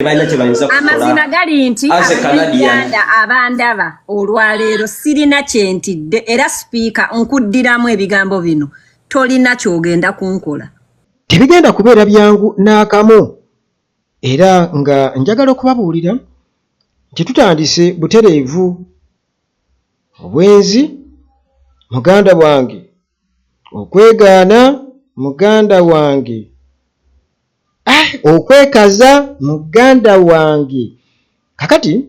Amazima gali nti Uganda abandaba olwaleero sirina kyentidde era sipiika nkuddiramu ebigambo bino tolina kyogenda kunkola. Tebigenda kubeera byangu n'akamu era nga njagala okubabuulira nti tutandise butereevu obwenzi muganda wange okwegaana muganda wange okwekaza muganda wange kakati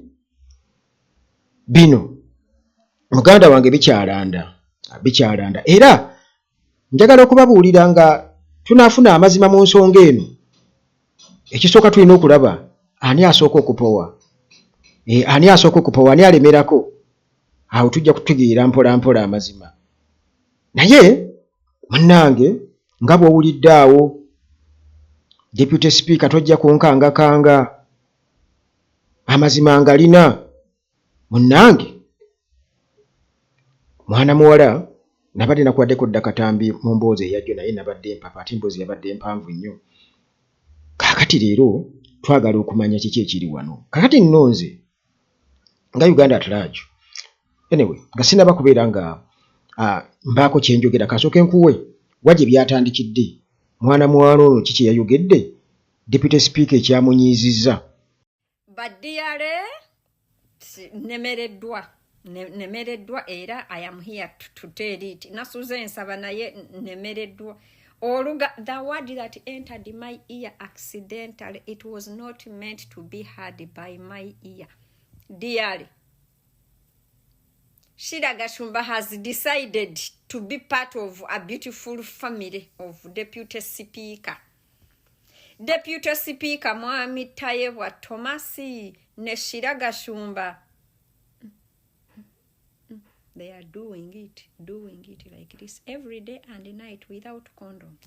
bino muganda wange bikyalanda era njagala okubabuulira nga tunafuna amazima mu nsonga eno ekisooka tulina okulaba ani asooka okupowa ani alemerako awo tujja kutegeera mpola mpola amazima naye munnange nga bw'owulidde awo Deputy Speaker tojja kunkangakanga amazima ngalina munnange mwana muwala nabadde nakuwaddeko dda katambi mu mboozi eyajjo naye nabadde mpapa ate emboozi yabadde mpanvu nnyo kaakati leero twagala okumanya kiki ekiri wano kaakati nno nze nga Uganda at large anyway nga sinaba kubeera nga mbaako kyenjogera kasooke nkuwe wajje byatandikidde mwana muwala ono kiki yayogedde Deputy Speaker ekyamunyiizizza baddiyale nemereddwa era I am here to tell it nasuze ensaba naye nemereddwa the word that entered my ear accidentally it was not meant to be heard by my ear. Dearly, Shira Gashumba has decided to be part of a beautiful family of Deputy Speaker. Deputy Speaker Mwami Tayewa Tomasi ne Shira Gashumba. They are doing it like this every day and night without condom.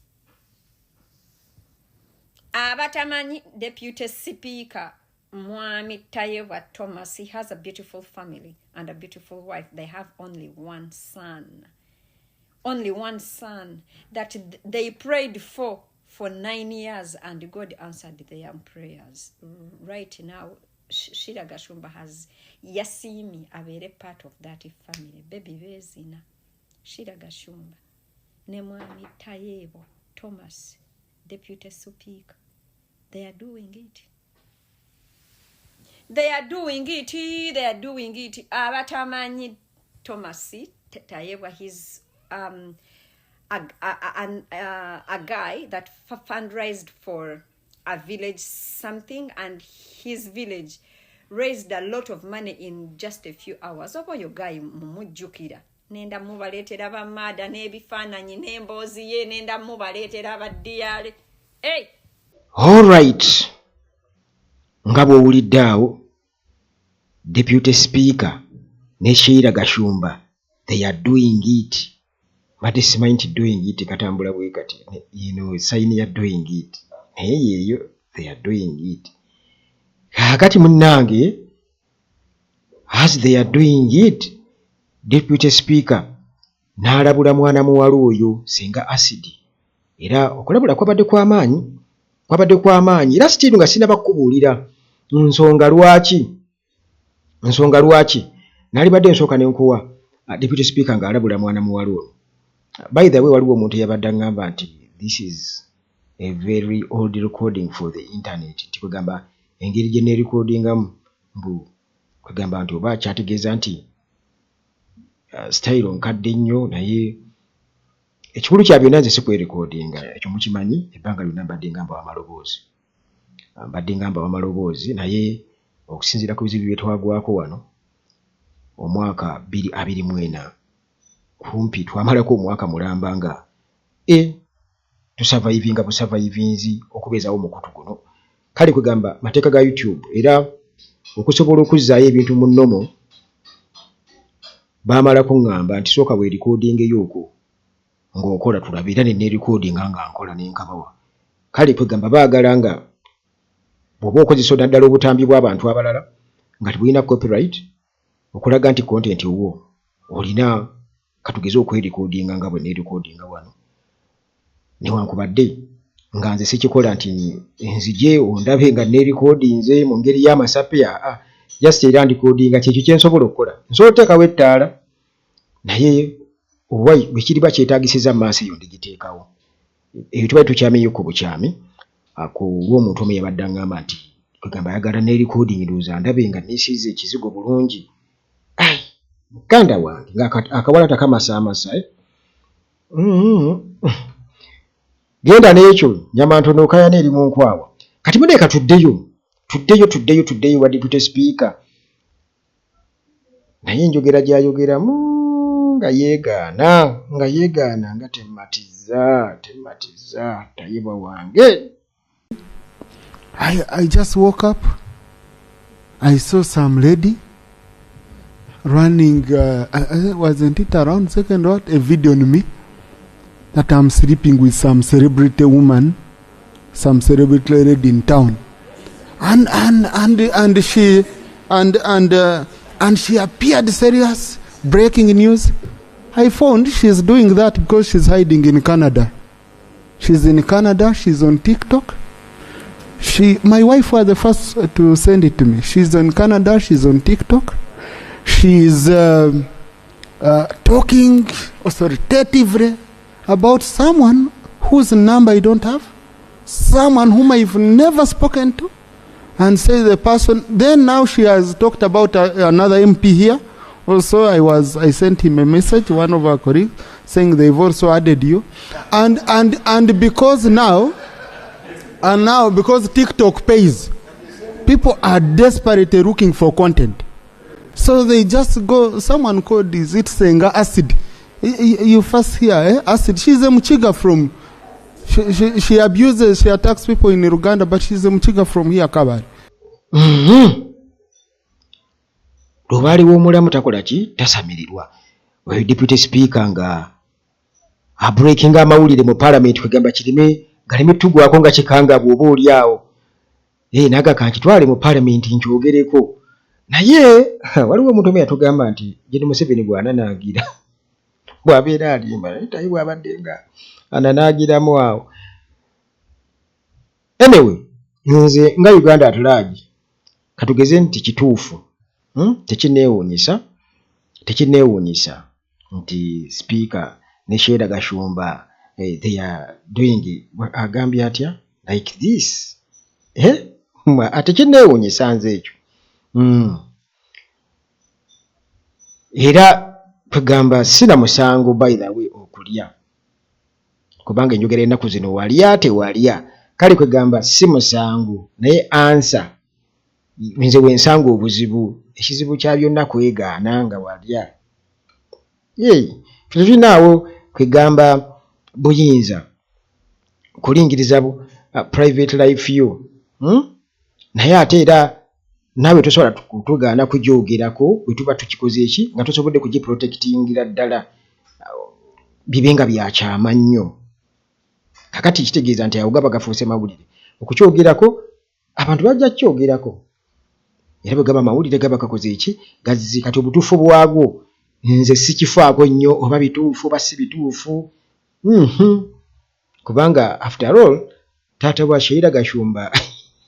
Abatamanyi Deputy Speaker Mwami Tayewa Thomas, he has a beautiful family and a beautiful wife. They have only one son that they prayed for 9 years and God answered their prayers. Right now, Shira Gashumba has Yasimi abere part of that family. Baby Vezina, Shira Gashumba, Nemwami Tayewa Thomas, Deputy Speaker. They are doing it. Abatamanyi Thomas Tayewa, he's a guy that fundraised for a village something, and his village raised a lot of money in just a few hours. Obo yo guy mumujjukira nenda mubaleetera bamada n'ebifaananyi n'emboozi ye nenda mubaleetera baddiyale. Hey, all right, nga bw'owulidde awo Deputy Speaker ne Shira Gashumba, they are doing it. But this mind doing it katambula bwe kati, sign ya doing it. Hey, they are doing it. Kakati munnange, as they are doing it, Deputy Speaker n'alabula mwana muwala oyo singa acid. Era okulabula kwabadde kw'amaanyi era still nga sinaba kukubuulira nsonga lwaki nalibadde nsooka nenkuwa Deputy Speaker ng'alabula mwana muwala oyo. By the way, waliwo omuntu yabadde aŋŋamba nti this is a very old recording for the internet. Tikugamba engeri gye neerikodingamu mbu kugamba nti oba kyategeeza nti style nkadde nnyo naye ekikulu kya byonna nze si kwerekodinga ekyo mukimanyi ebbanga lyonna mbadde ngamba amaloboozi naye okusinziira ku bizibu bye twagwako wano omwaka 2024 kumpi twamalako omwaka mulamba nga tusurvivinga busurvivinzi okubeezaawo mukutu guno. Kale kugamba mateeka ga YouTube era okusobola okuzzaayo ebintu mu nnomo baamalako ŋŋamba nti sooka bwe recordingeyo okwo ng'okola tulabe era ne recordinga nga nkola n'enkabawa. Kale kwegamba baagala nga bw'oba okozesa naddala obutambi bw'abantu abalala nga tebulina copyright okulaga nti content owo olina katugeze okwerecordinga nga bwe neerecordinga wano newankubadde nga nze sikikola nti nzije ondabe nga neerikodinze mu ngeri y'amasape just era ndikodinga kyekyo kye nsobola okukola. Nsobola okuteekawo ettaala naye oba bwe kiriba kyetaagisiza mu maaso eyo ndigiteekawo. Ebyo tubali tukyamenye ku bukyami ku lw'omuntu omu yabadde aŋŋamba nti kwegamba ayagala neerikodingi ndowooza ndabe nga neesiize ekizigo bulungi. Muganda wange ng'akawala takamasaamasa. Genda n'ekyo Nyamantono okayana eri mu nkwawa. Kati muneeka tuddeyo wa Deputy Speaker. Naye enjogera gy'ayogeramu nga yeegaana nga tematiza tayibwa wange. I just woke up. I saw some lady running, wasn't it around second what? A video on me that I'm sleeping with some celebrity woman, some celebrity lady in town, and she appeared serious, breaking news. I found she's doing that because she's hiding in Canada. She's in Canada. She's on TikTok. My wife was the first to send it to me. She's in Canada. She's on TikTok. She's talking authoritatively about someone whose number I don't have, someone whom I've never spoken to, and say the person. Then now she has talked about another MP here. Also, I sent him a message, one of our colleagues, saying they've also added you, and because now because TikTok pays, people are desperately looking for content. So they just go, someone called, is it Senga Acid? You first hear, Acid. She's a Mchiga from, she abuses, she attacks people in Uganda, but she's a Mchiga from here, Kabari. Lubali w'omulamu takola ki tasamirirwa. Oyo Deputy Speaker nga breaking amawulire mu Parliament kwegamba kirime galime tugwako nga kikanga bw'oba oli awo. Naga kankitwale mu Parliament nkyogereko. Naye waliwo omuntu omu yatugamba nti Gen Museveni bw'ananaagira bw'abeera alimba tayi bw'abadde nga ananaagiramu awo. Anyway, nze nga Uganda at large katugeze nti kituufu tekineewuunyisa nti Speaker ne Sheila Gashumba they are doing agambye atya like this. Ate kineewuunyisa nze ekyo. Era kwegamba sina musango by the way okulya, kubanga enjogera ennaku zino walya tewalya, kale kwegamba si musango naye ansa nze wensanga obuzibu, ekizibu kya byonna kwegaana nga walya. Tulinaawo kwegamba buyinza kulingiriza private life yo, naye ate era naawe tosobola kutugaana kujoogerako bwe tuba tukikoze eki nga tosobodde kugiprotectingira ddala bibe nga byakyama nnyo. Kakati kitegeeza nti awo gaba gafuuse mawulire okukyogerako abantu bajja kukyogerako era bwe gaba amawulire gaba gakoze eki gazizi. Kati obutuufu bwagwo nze sikifaako nnyo oba bituufu oba si bituufu, kubanga after all taata wa Sheila Gashumba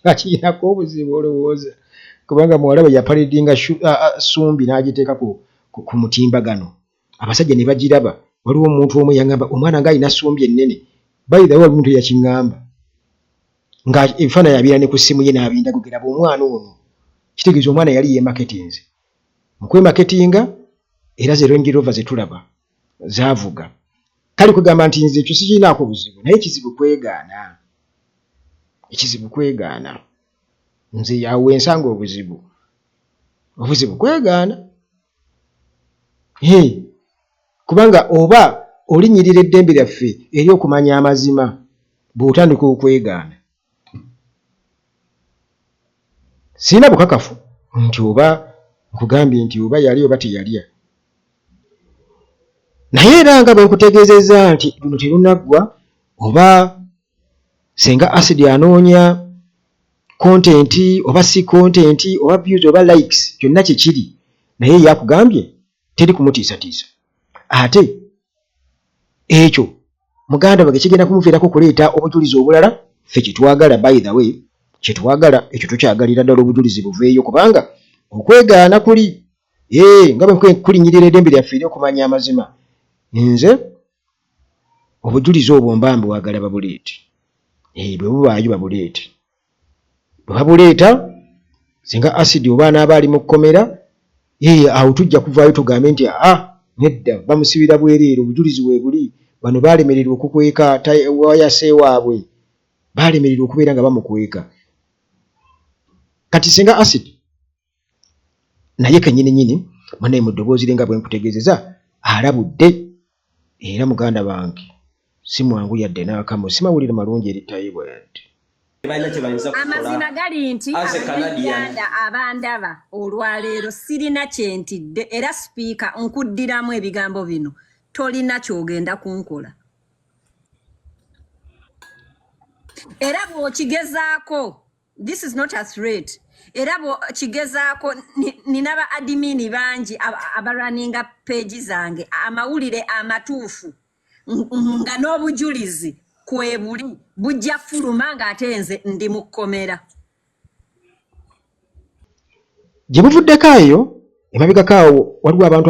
akiinako obuzibu olowooza, kubanga muwala we yaparidinga sumbi n'agiteeka ku mutimbagano. Abasajja ne bagiraba. Waliwo omuntu omu yaŋŋamba omwana nga alina sumbi ennene. By the way omuntu yakiŋŋamba nga ebifaananyi abira ne ku ssimu ye n'abindagogera omwana ono. Kitegeeza omwana yali yeemaketinze. Mu kwemaketinga era ze Range Rover ze tulaba zaavuga. Kale kugamba nti nze ekyo sikirinaako buzibu, naye ekizibu kwegaana. Nze yawe ensanga obuzibu kwegaana. Kubanga oba olinyirira eddembe lyaffe eri okumanya amazima bw'otandika okwegaana. Sina bukakafu nti oba nkugambye nti oba yali oba teyalya. Naye era nga bwe nkutegeezezza nti luno terunaggwa oba senga Acid anoonya content oba si content oba views oba likes kyonna kikiri, naye yakugambye teri kumutiisatiisa. Ate ekyo muganda wange kigenda kumuviirako kuleeta obujulizi obulala ffe kyetwagala by the way kyetwagala ekyo tukyagalira ddala obujulizi buveeyo kubanga okwegaana kuli nga bwe kulinyirira eddembe lyaffe ery'okumanya amazima nze obujulizi obwo mbambi wagala babuleete bwe bubaayo babuleete bwe babuleeta singa asidi oba anaaba ali mu kkomera awo tujja kuvaayo tugambe nti nedda bamusibira bwereere obujulizi bwe buli bano baalemererwa okukweka wayase waabwe baalemererwa okubeera nga bamukweka kati singa asidi naye kennyini mwanaye mu ddoboozi lye nga bwe nkutegeezeza alabudde era muganda bange si mwangu yadde n'akamu si mawulire malungi eri Taiwan. Amazima gali nti Abaganda abandaba olwaleero sirina kyentidde era sipiika nkuddiramu ebigambo bino tolina kyogenda kunkola era bw'okigezaako this is not a threat era bw'okigezaako nina ba adimini bangi abarunninga peegi zange amawulire amatuufu nga n'obujulizi kwebuli bujja fuluma ng'ate nze ndi mu kkomera gye buvuddeko eyo emabegako awo waliwo abantu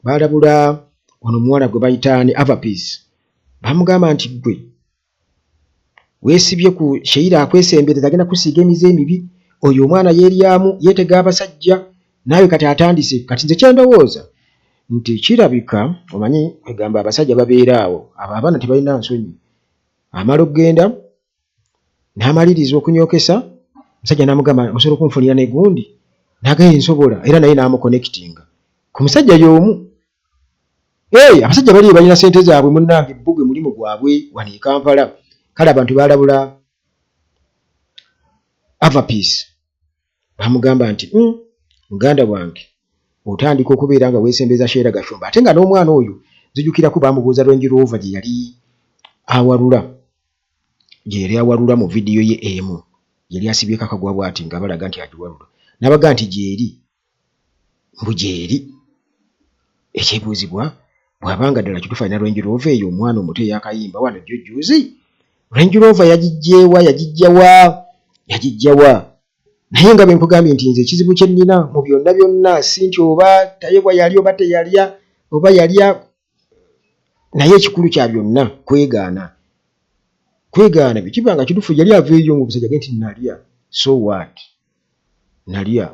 baalabula ono omuwala gwe bayitaani Avapeace bamugamba nti gwe weesibye ku Sheira akwesembereza agenda kusiiga emize emibi oyo omwana yeeryamu yeetega abasajja naawe kati atandise kati nze kyendowooza nti kirabika omanyi kwegamba abasajja babeera awo abo abaana tebalina nsonyi amala okugenda n'amaliriza okunyokesa omusajja n'amugamba osobola okunfunira negundi n'agaya ensobola era naye n'amukonekitinga ku musajja y'omu abasajja bali balina ssente zaabwe munnange ebbugwe mulimu gwabwe wano e Kampala kale abantu baalabula Avapeace bamugamba nti muganda wange otandika okubeera nga weesembeza Sheira Gashumba ate nga n'omwana oyo zijjukirako bamubuuza Range Rover gye yali awalula mu vidiyo ye emu yali asibyeko akagwa bw'ati nga balaga nti agiwalula n'abaga nti gyeri ekyebuuzibwa bw'abanga ddala kituufu alina Range Rover eyo omwana omuto eyakayimba wano jjujjuuzi Range Rover yagijjawa naye nga bwe nkugambye nti nze ekizibu kye nnina mu byonna si nti oba tayebwa yali oba teyalya oba yalya naye ekikulu kya byonna kwegaana bwe kiba nga kituufu yali aveeyo ng'omusajja ge nti nalya so what nalya